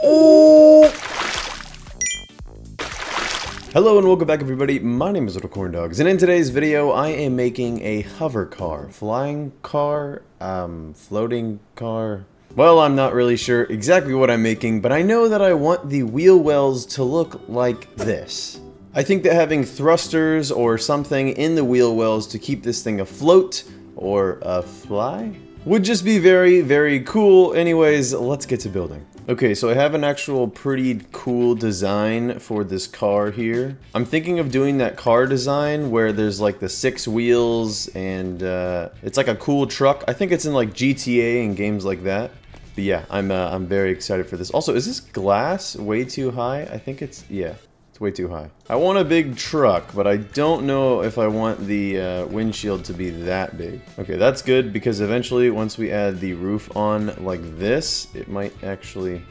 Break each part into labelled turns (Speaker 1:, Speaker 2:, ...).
Speaker 1: Oh! Hello and welcome back everybody, my name is LittleCornDogs, and in today's video I am making a hover car, flying car, floating car. Well, I'm not really sure exactly what I'm making, but I know that I want the wheel wells to look like this. I think that having thrusters or something in the wheel wells to keep this thing afloat, or fly, would just be very, very cool. Anyways, let's get to building. Okay, so I have an actual pretty cool design for this car here. I'm thinking of doing that car design where there's like the 6 wheels and it's like a cool truck. I think it's in like GTA and games like that. But yeah, I'm very excited for this. Also, is this glass way too high? I think it's, yeah, it's way too high. I want a big truck, but I don't know if I want the windshield to be that big. Okay, that's good because eventually once we add the roof on like this, it might actually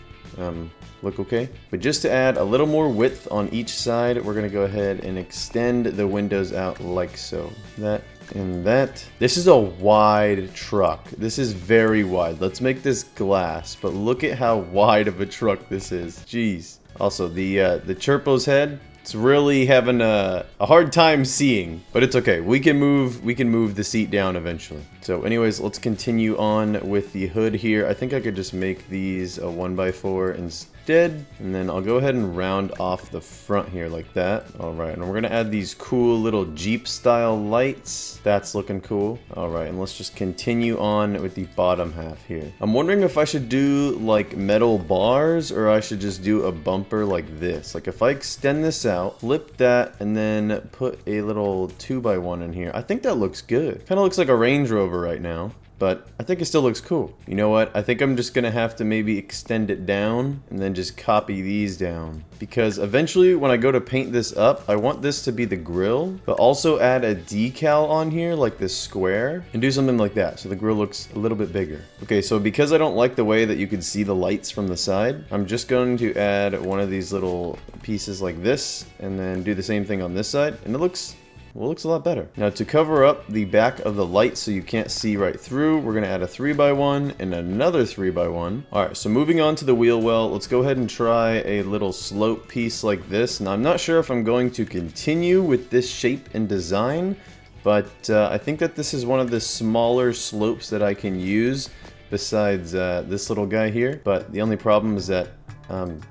Speaker 1: look okay. But just to add a little more width on each side, we're gonna go ahead and extend the windows out like so. That and that. This is a wide truck. This is very wide. Let's make this glass, but look at how wide of a truck this is. Jeez. Also, the Chirpo's head, it's really having a hard time seeing, but it's okay. We can move the seat down eventually. So anyways, let's continue on with the hood here. I think I could just make these a 1x4 instead, and then I'll go ahead and round off the front here like that. All right, and we're gonna add these cool little Jeep style lights. That's looking cool. All right, and let's just continue on with the bottom half here. I'm wondering if I should do like metal bars or I should just do a bumper like this. Like if I extend this out, flip that, and then put a little 2x1 in here. I think that looks good. Kind of looks like a Range Rover right now, but I think it still looks cool. You know what? I think I'm just gonna have to maybe extend it down and then just copy these down. Because eventually when I go to paint this up, I want this to be the grill, but also add a decal on here like this square and do something like that so the grill looks a little bit bigger. Okay, so because I don't like the way that you can see the lights from the side, I'm just going to add one of these little pieces like this and then do the same thing on this side, and it looks, well, it looks a lot better. Now to cover up the back of the light so you can't see right through, we're gonna add a 3x1 and another 3x1. All right, so moving on to the wheel well, let's go ahead and try a little slope piece like this. Now I'm not sure if I'm going to continue with this shape and design, but I think that this is one of the smaller slopes that I can use besides this little guy here. But the only problem is that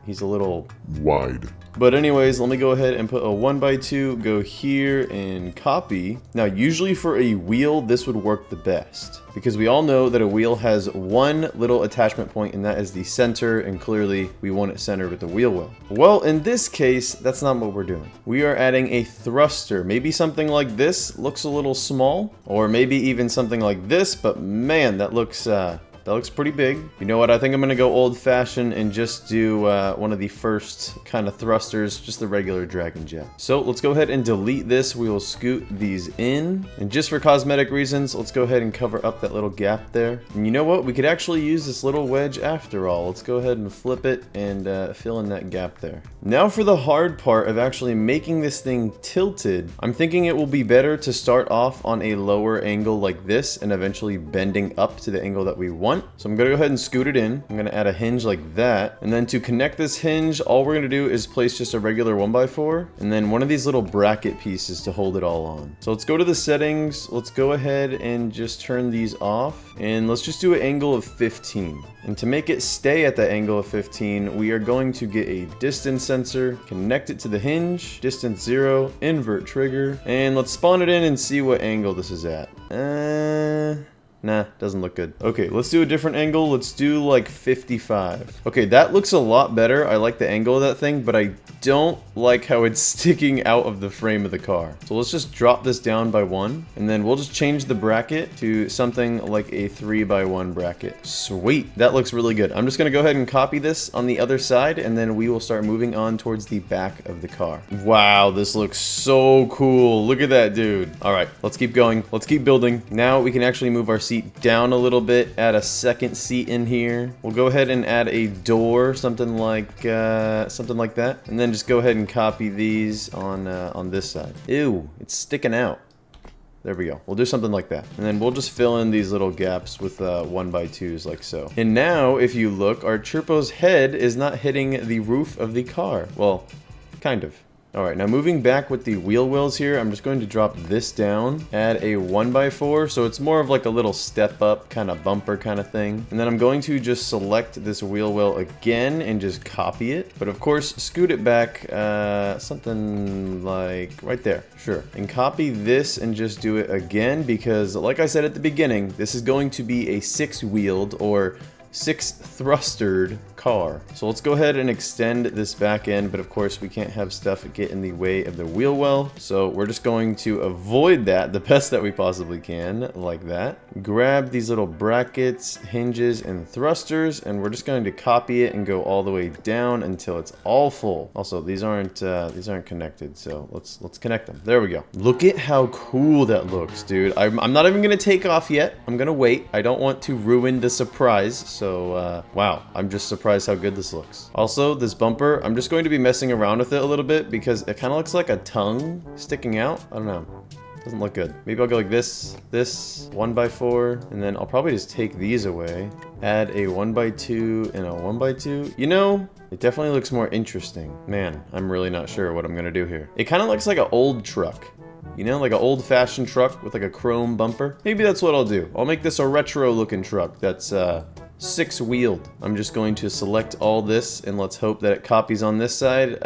Speaker 1: he's a little wide. But anyways, let me go ahead and put a 1x2, go here and copy. Now usually for a wheel, this would work the best because we all know that a wheel has one little attachment point and that is the center, and clearly we want it centered with the wheel well. Well, in this case, that's not what we're doing. We are adding a thruster. Maybe something like this looks a little small, or maybe even something like this, but man, that looks pretty big. You know what? I think I'm gonna go old-fashioned and just do one of the first kind of thrusters, just the regular Dragon Jet. So let's go ahead and delete this. We will scoot these in. And just for cosmetic reasons, let's go ahead and cover up that little gap there. And you know what? We could actually use this little wedge after all. Let's go ahead and flip it and fill in that gap there. Now for the hard part of actually making this thing tilted, I'm thinking it will be better to start off on a lower angle like this and eventually bending up to the angle that we want. So I'm gonna go ahead and scoot it in. I'm gonna add a hinge like that. And then to connect this hinge, all we're gonna do is place just a regular 1x4 and then one of these little bracket pieces to hold it all on. So let's go to the settings. Let's go ahead and just turn these off. And let's just do an angle of 15. And to make it stay at that angle of 15, we are going to get a distance sensor, connect it to the hinge, distance 0, invert trigger, and let's spawn it in and see what angle this is at. Nah, doesn't look good. Okay, let's do a different angle. Let's do like 55. Okay, that looks a lot better. I like the angle of that thing, but I don't like how it's sticking out of the frame of the car. So let's just drop this down by 1, and then we'll just change the bracket to something like a 3x1 bracket. Sweet, that looks really good. I'm just gonna go ahead and copy this on the other side, and then we will start moving on towards the back of the car. Wow, this looks so cool. Look at that, dude. All right, let's keep going. Let's keep building. Now we can actually move our seat down a little bit, add a second seat in here. We'll go ahead and add a door, something like that, and then just go ahead and copy these on this side. Ew, it's sticking out. There we go. We'll do something like that. And then we'll just fill in these little gaps with 1x2s like so. And now, if you look, our Chirpo's head is not hitting the roof of the car. Well, kind of. Alright, now moving back with the wheel wells here, I'm just going to drop this down, add a 1x4, so it's more of like a little step up kind of bumper kind of thing. And then I'm going to just select this wheel well again and just copy it. But of course, scoot it back, something like right there, sure. And copy this and just do it again because like I said at the beginning, this is going to be a 6-wheeled or 6-thrustered car. So let's go ahead and extend this back end, but of course we can't have stuff get in the way of the wheel well. So we're just going to avoid that the best that we possibly can, like that. Grab these little brackets, hinges, and thrusters, and we're just going to copy it and go all the way down until it's all full. Also, these aren't connected, so let's connect them. There we go. Look at how cool that looks, dude. I'm not even gonna take off yet. I'm gonna wait. I don't want to ruin the surprise. So, wow, I'm just surprised how good this looks. Also, this bumper, I'm just going to be messing around with it a little bit because it kind of looks like a tongue sticking out. I don't know. Doesn't look good. Maybe I'll go like this 1x4, and then I'll probably just take these away. Add a 1x2 and a 1x2. You know, it definitely looks more interesting. Man, I'm really not sure what I'm gonna do here. It kind of looks like an old truck. You know, like an old-fashioned truck with like a chrome bumper. Maybe that's what I'll do. I'll make this a retro-looking truck that's 6-wheeled. I'm just going to select all this and let's hope that it copies on this side.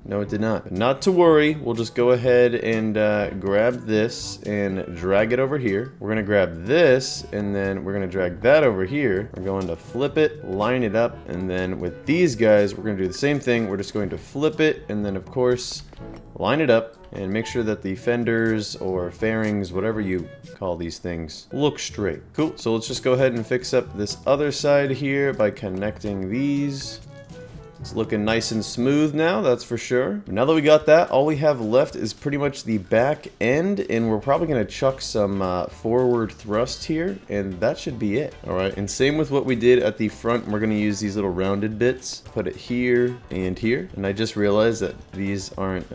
Speaker 1: No, it did not. But not to worry, we'll just go ahead and grab this and drag it over here. We're gonna grab this and then we're gonna drag that over here. We're going to flip it, line it up, and then with these guys, we're gonna do the same thing. We're just going to flip it and then of course, line it up and make sure that the fenders or fairings, whatever you call these things, look straight. Cool, so let's just go ahead and fix up this other side here by connecting these. It's looking nice and smooth now, that's for sure. Now that we got that, all we have left is pretty much the back end, and we're probably gonna chuck some forward thrust here, and that should be it. All right, and same with what we did at the front. We're gonna use these little rounded bits, put it here and here, and I just realized that these aren't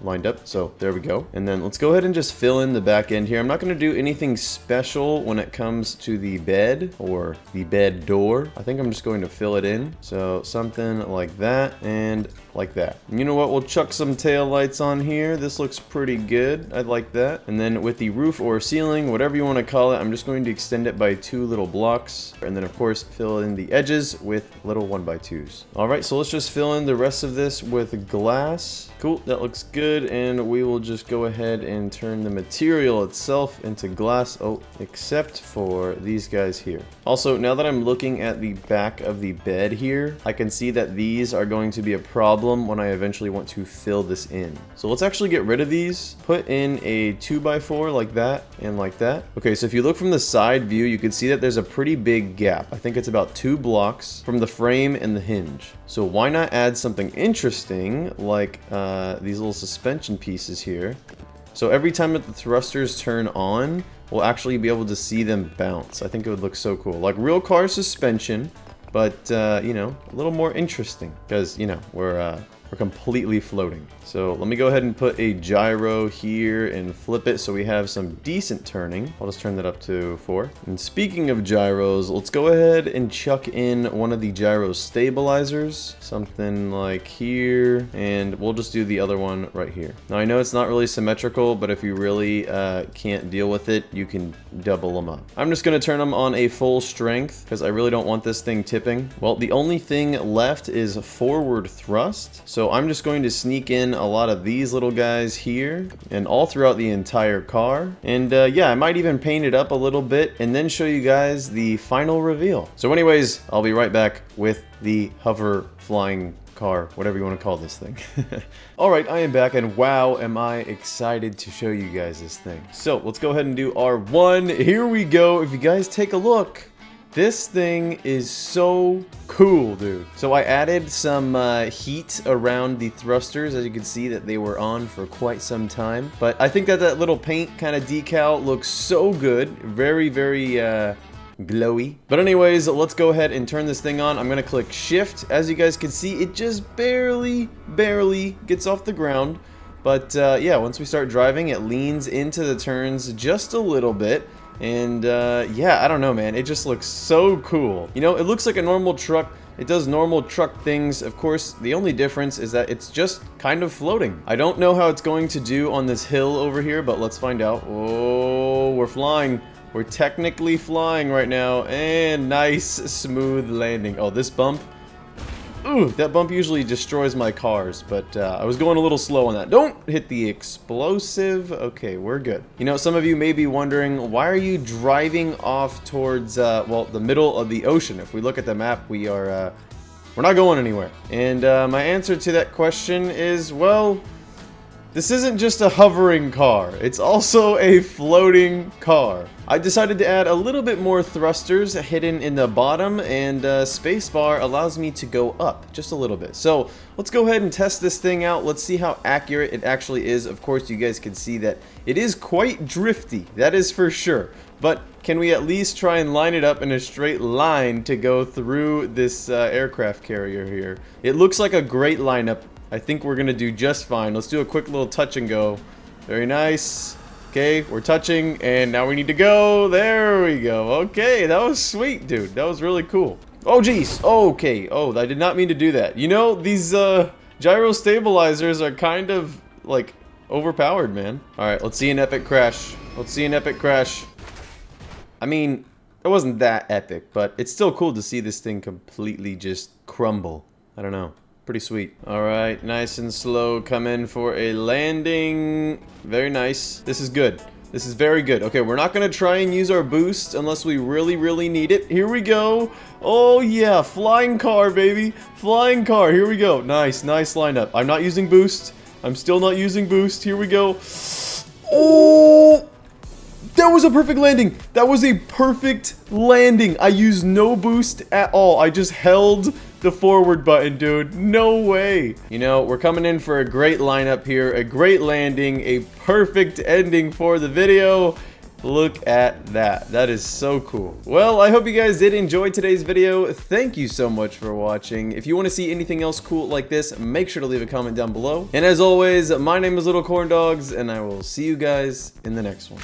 Speaker 1: lined up, so there we go. And then let's go ahead and just fill in the back end here. I'm not going to do anything special when it comes to the bed or the bed door. I think I'm just going to fill it in, so something like that and like that. And you know what, we'll chuck some tail lights on here. This looks pretty good, I like that. And then with the roof or ceiling, whatever you want to call it, I'm just going to extend it by 2 little blocks, and then of course fill in the edges with little 1x2s. All right, so let's just fill in the rest of this with glass. Cool, that looks good, and we will just go ahead and turn the material itself into glass, except for these guys here. Also, now that I'm looking at the back of the bed here, I can see that these are going to be a problem when I eventually want to fill this in. So let's actually get rid of these, put in a 2x4 like that and like that. Okay, so if you look from the side view, you can see that there's a pretty big gap. I think it's about 2 blocks from the frame and the hinge. So why not add something interesting like these little suspension pieces here. So every time that the thrusters turn on, we'll actually be able to see them bounce. I think it would look so cool. Like real car suspension, but you know, a little more interesting because, you know, we're completely floating. So let me go ahead and put a gyro here and flip it so we have some decent turning. I'll just turn that up to 4. And speaking of gyros, let's go ahead and chuck in one of the gyro stabilizers, something like here, and we'll just do the other one right here. Now I know it's not really symmetrical, but if you really can't deal with it, you can double them up. I'm just gonna turn them on a full strength because I really don't want this thing tipping. Well, the only thing left is forward thrust. So I'm just going to sneak in a lot of these little guys here and all throughout the entire car. And yeah, I might even paint it up a little bit and then show you guys the final reveal. So anyways, I'll be right back with the hover flying car, whatever you want to call this thing. Alright, I am back, and wow, am I excited to show you guys this thing. So let's go ahead and do R1. Here we go. If you guys take a look, this thing is so cool, dude. So I added some heat around the thrusters, as you can see that they were on for quite some time. But I think that that little paint kind of decal looks so good. Very, very glowy. But anyways, let's go ahead and turn this thing on. I'm gonna click shift. As you guys can see, it just barely gets off the ground. But yeah, once we start driving, it leans into the turns just a little bit. And yeah, I don't know, man. It just looks so cool. You know, it looks like a normal truck. It does normal truck things. Of course, the only difference is that it's just kind of floating. I don't know how it's going to do on this hill over here, but let's find out. Oh, we're flying. We're technically flying right now. And nice, smooth landing. Oh, this bump. Ooh, that bump usually destroys my cars, but I was going a little slow on that. Don't hit the explosive. Okay, we're good. You know, some of you may be wondering, why are you driving off towards, well, the middle of the ocean? If we look at the map, we're not going anywhere. And my answer to that question is, well, this isn't just a hovering car, it's also a floating car. I decided to add a little bit more thrusters hidden in the bottom, and spacebar allows me to go up just a little bit. So let's go ahead and test this thing out. Let's see how accurate it actually is. Of course, you guys can see that it is quite drifty, that is for sure. But can we at least try and line it up in a straight line to go through this aircraft carrier here? It looks like a great lineup. I think we're gonna do just fine. Let's do a quick little touch and go. Very nice. Okay, we're touching, and now we need to go. There we go. Okay, that was sweet, dude. That was really cool. Oh, geez. Okay. Oh, I did not mean to do that. You know, these gyro stabilizers are kind of, like, overpowered, man. All right, let's see an epic crash. Let's see an epic crash. I mean, it wasn't that epic, but it's still cool to see this thing completely just crumble. I don't know. Pretty sweet. Alright, nice and slow. Come in for a landing. Very nice. This is good. This is very good. Okay, we're not going to try and use our boost unless we really, really need it. Here we go. Oh, yeah. Flying car, baby. Flying car. Here we go. Nice, nice lineup. I'm not using boost. I'm still not using boost. Here we go. Oh! That was a perfect landing. That was a perfect landing. I used no boost at all. I just held the forward button, dude. No way. You know, we're coming in for a great lineup here, a great landing, a perfect ending for the video. Look at that. That is so cool. Well, I hope you guys did enjoy today's video. Thank you so much for watching. If you want to see anything else cool like this, make sure to leave a comment down below. And as always, my name is LittleCornDogs, and I will see you guys in the next one.